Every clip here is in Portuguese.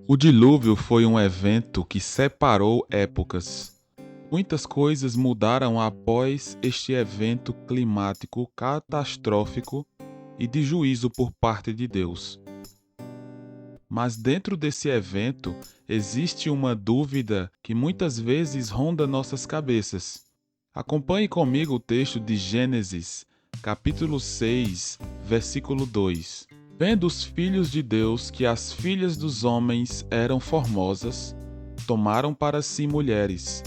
O dilúvio foi um evento que separou épocas. Muitas coisas mudaram após este evento climático catastrófico e de juízo por parte de Deus. Mas dentro desse evento existe uma dúvida que muitas vezes ronda nossas cabeças. Acompanhe comigo o texto de Gênesis, capítulo 6, versículo 2. Vendo os filhos de Deus que as filhas dos homens eram formosas, tomaram para si mulheres,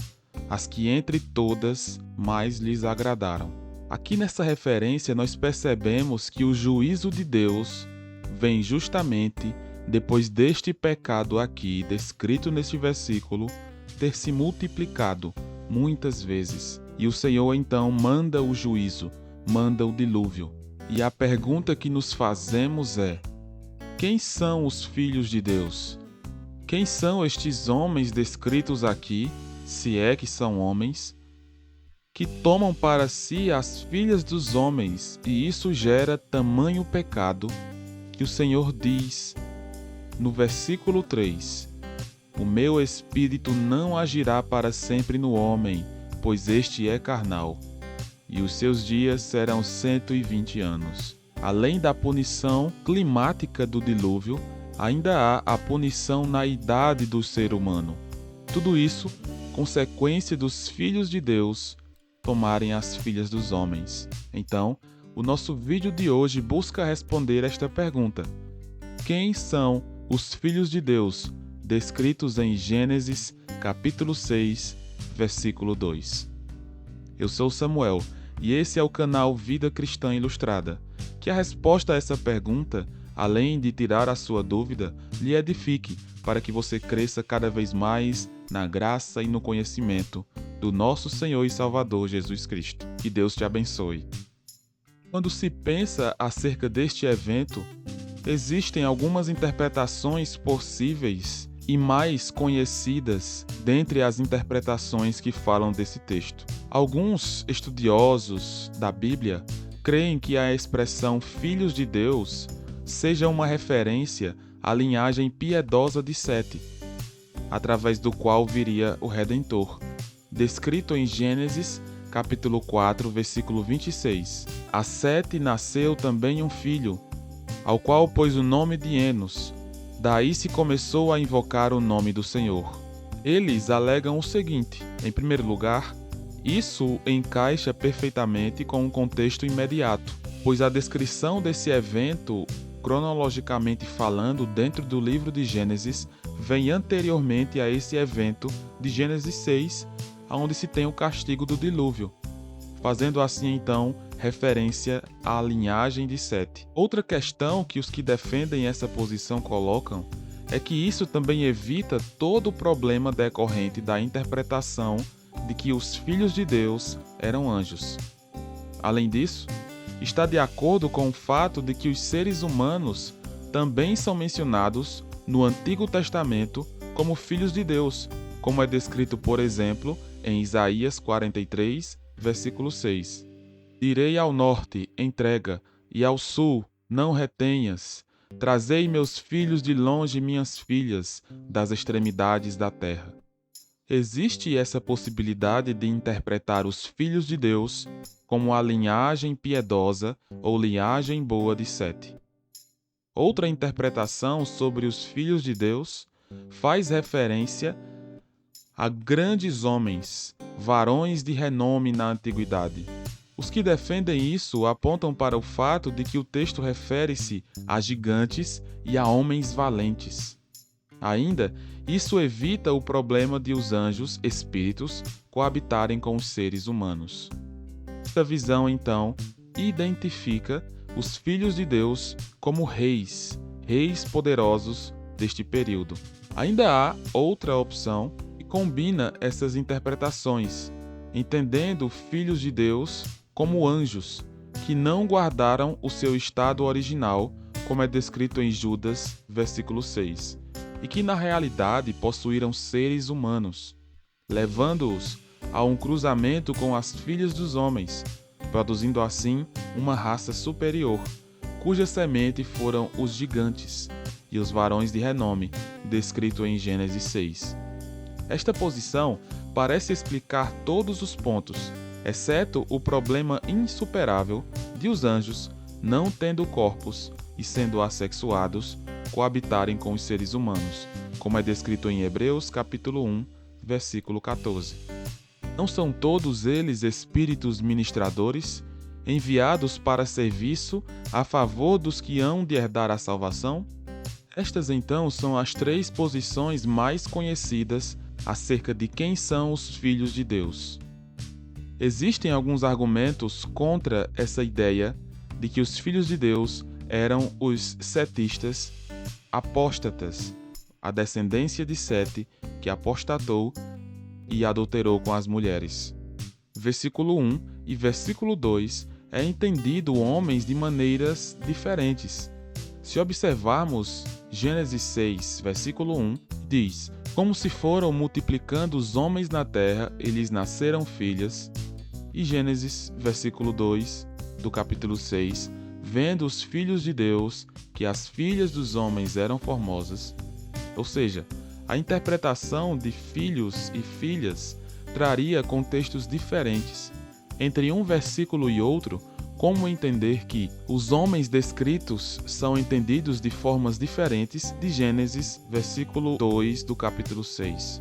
as que entre todas mais lhes agradaram. Aqui nessa referência nós percebemos que o juízo de Deus vem justamente depois deste pecado aqui, descrito neste versículo, ter se multiplicado muitas vezes. E o Senhor então manda o juízo, manda o dilúvio. E a pergunta que nos fazemos é: quem são os filhos de Deus? Quem são estes homens descritos aqui, se é que são homens, que tomam para si as filhas dos homens, e isso gera tamanho pecado que o Senhor diz no versículo 3: O meu espírito não agirá para sempre no homem, pois este é carnal, e os seus dias serão 120 anos. Além da punição climática do dilúvio, ainda há a punição na idade do ser humano. Tudo isso consequência dos filhos de Deus tomarem as filhas dos homens. Então, o nosso vídeo de hoje busca responder esta pergunta: quem são os filhos de Deus descritos em Gênesis capítulo 6, versículo 2? Eu sou Samuel e esse é o canal Vida Cristã Ilustrada. Que a resposta a essa pergunta, além de tirar a sua dúvida, lhe edifique para que você cresça cada vez mais na graça e no conhecimento do nosso Senhor e Salvador Jesus Cristo. Que Deus te abençoe. Quando se pensa acerca deste evento, existem algumas interpretações possíveis e mais conhecidas dentre as interpretações que falam desse texto. Alguns estudiosos da Bíblia creem que a expressão filhos de Deus seja uma referência à linhagem piedosa de Sete, através do qual viria o Redentor, descrito em Gênesis capítulo 4, versículo 26. A Sete nasceu também um filho, ao qual pôs o nome de Enos. Daí se começou a invocar o nome do Senhor. Eles alegam o seguinte: em primeiro lugar, isso encaixa perfeitamente com o contexto imediato, pois a descrição desse evento, cronologicamente falando, dentro do livro de Gênesis, vem anteriormente a esse evento de Gênesis 6, onde se tem o castigo do dilúvio, fazendo assim então referência à linhagem de Sete. Outra questão que os que defendem essa posição colocam é que isso também evita todo o problema decorrente da interpretação de que os filhos de Deus eram anjos. Além disso, está de acordo com o fato de que os seres humanos também são mencionados no Antigo Testamento como filhos de Deus, como é descrito, por exemplo, em Isaías 43, versículo 6. Direi ao norte, entrega, e ao sul, não retenhas. Trazei meus filhos de longe, minhas filhas, das extremidades da terra. Existe essa possibilidade de interpretar os filhos de Deus como a linhagem piedosa ou linhagem boa de Sete. Outra interpretação sobre os filhos de Deus faz referência a grandes homens, varões de renome na antiguidade. Os que defendem isso apontam para o fato de que o texto refere-se a gigantes e a homens valentes. Ainda, isso evita o problema de os anjos, espíritos, coabitarem com os seres humanos. Esta visão, então, identifica os filhos de Deus como reis poderosos deste período. Ainda há outra opção que combina essas interpretações, entendendo filhos de Deus como anjos, que não guardaram o seu estado original, como é descrito em Judas, versículo 6. E que na realidade possuíram seres humanos, levando-os a um cruzamento com as filhas dos homens, produzindo assim uma raça superior, cuja semente foram os gigantes. e os varões de renome, descrito em Gênesis 6. Esta posição parece explicar todos os pontos, exceto o problema insuperável de os anjos, não tendo corpos e sendo assexuados, coabitarem com os seres humanos, como é descrito em Hebreus capítulo 1, versículo 14. Não são todos eles espíritos ministradores, enviados para serviço a favor dos que hão de herdar a salvação? Estas então são as 3 posições mais conhecidas acerca de quem são os filhos de Deus. Existem alguns argumentos contra essa ideia de que os filhos de Deus eram os setistas apóstatas, a descendência de Sete que apostatou e adulterou com as mulheres. Versículo 1 e versículo 2 é entendido homens de maneiras diferentes. Se observarmos Gênesis 6, versículo 1, diz: como se foram multiplicando os homens na terra, eles nasceram filhas. E Gênesis, versículo 2, do capítulo 6, vendo os filhos de Deus que as filhas dos homens eram formosas. Ou seja, a interpretação de filhos e filhas traria contextos diferentes. Entre um versículo e outro, como entender que os homens descritos são entendidos de formas diferentes de Gênesis, versículo 2 do capítulo 6.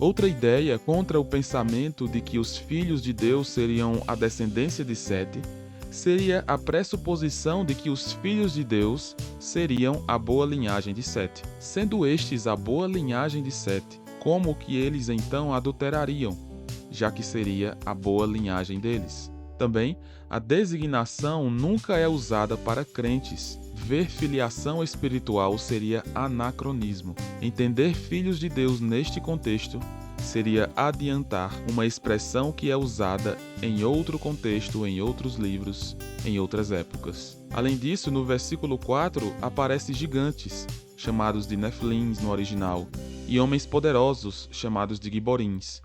Outra ideia contra o pensamento de que os filhos de Deus seriam a descendência de Sete seria a pressuposição de que os filhos de Deus seriam a boa linhagem de Sete. Sendo estes a boa linhagem de Sete, como que eles então adulterariam, já que seria a boa linhagem deles? Também, a designação nunca é usada para crentes. Ver filiação espiritual seria anacronismo. Entender filhos de Deus neste contexto seria adiantar uma expressão que é usada em outro contexto, em outros livros, em outras épocas. Além disso, no versículo 4 aparecem gigantes, chamados de Nefilins no original, e homens poderosos, chamados de Giborins.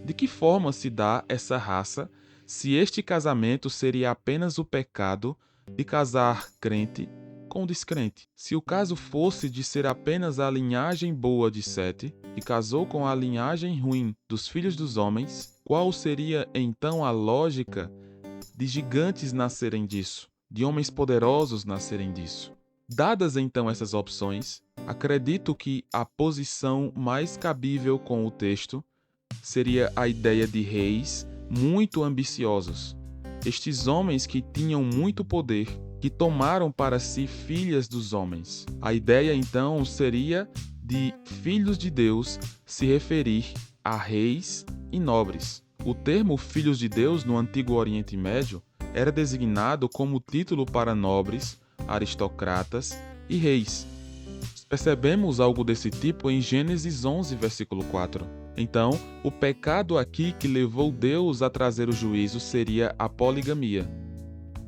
De que forma se dá essa raça se este casamento seria apenas o pecado de casar crente com descrente? Se o caso fosse de ser apenas a linhagem boa de Sete e casou com a linhagem ruim dos filhos dos homens, qual seria então a lógica de gigantes nascerem disso, de homens poderosos nascerem disso? Dadas então essas opções, acredito que a posição mais cabível com o texto seria a ideia de reis muito ambiciosos. Estes homens que tinham muito poder, que tomaram para si filhas dos homens. A ideia então seria de filhos de Deus se referir a reis e nobres. O termo filhos de Deus no Antigo Oriente Médio era designado como título para nobres, aristocratas e reis. Percebemos algo desse tipo em Gênesis 11, versículo 4. Então, o pecado aqui que levou Deus a trazer o juízo seria a poligamia,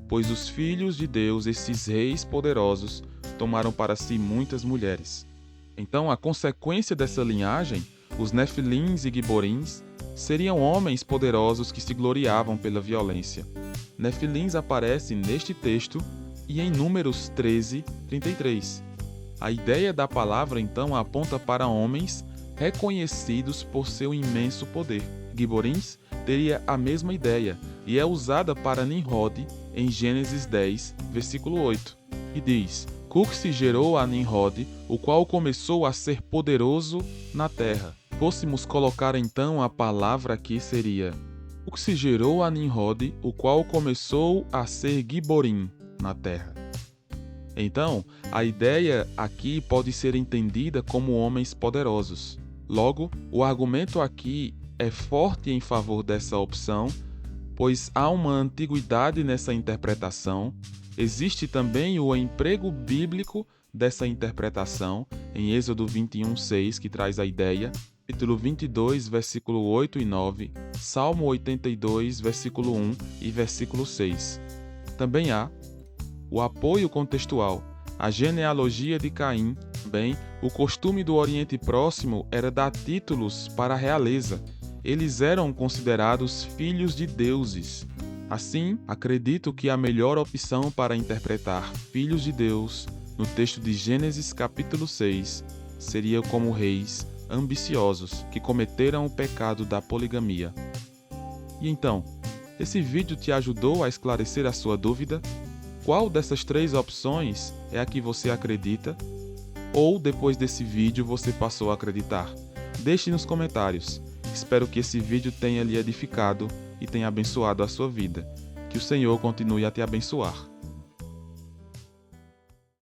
pois os filhos de Deus, esses reis poderosos, tomaram para si muitas mulheres. Então, a consequência dessa linhagem, os Nefilins e Giborins, seriam homens poderosos que se gloriavam pela violência. Nefilins aparece neste texto e em Números 13, 33. A ideia da palavra, então, aponta para homens reconhecidos por seu imenso poder. Giborins teria a mesma ideia e é usada para Nimrod em Gênesis 10, versículo 8, e diz: Cuxi gerou a Nimrod, o qual começou a ser poderoso na terra. Fôssemos colocar então a palavra aqui seria: Cuxi gerou a Nimrod, o qual começou a ser Giborim na terra. Então, a ideia aqui pode ser entendida como homens poderosos. Logo, o argumento aqui é forte em favor dessa opção, pois há uma antiguidade nessa interpretação. Existe também o emprego bíblico dessa interpretação em Êxodo 21:6, que traz a ideia, capítulo 22, versículo 8 e 9, Salmo 82, versículo 1 e versículo 6. Também há o apoio contextual, a genealogia de Caim. Também, o costume do Oriente Próximo era dar títulos para a realeza. Eles eram considerados filhos de deuses. Assim, acredito que a melhor opção para interpretar filhos de Deus no texto de Gênesis capítulo 6, seriam como reis ambiciosos que cometeram o pecado da poligamia. E então, esse vídeo te ajudou a esclarecer a sua dúvida? Qual dessas 3 opções é a que você acredita? Ou depois desse vídeo você passou a acreditar? Deixe nos comentários. Espero que esse vídeo tenha lhe edificado e tenha abençoado a sua vida. Que o Senhor continue a te abençoar.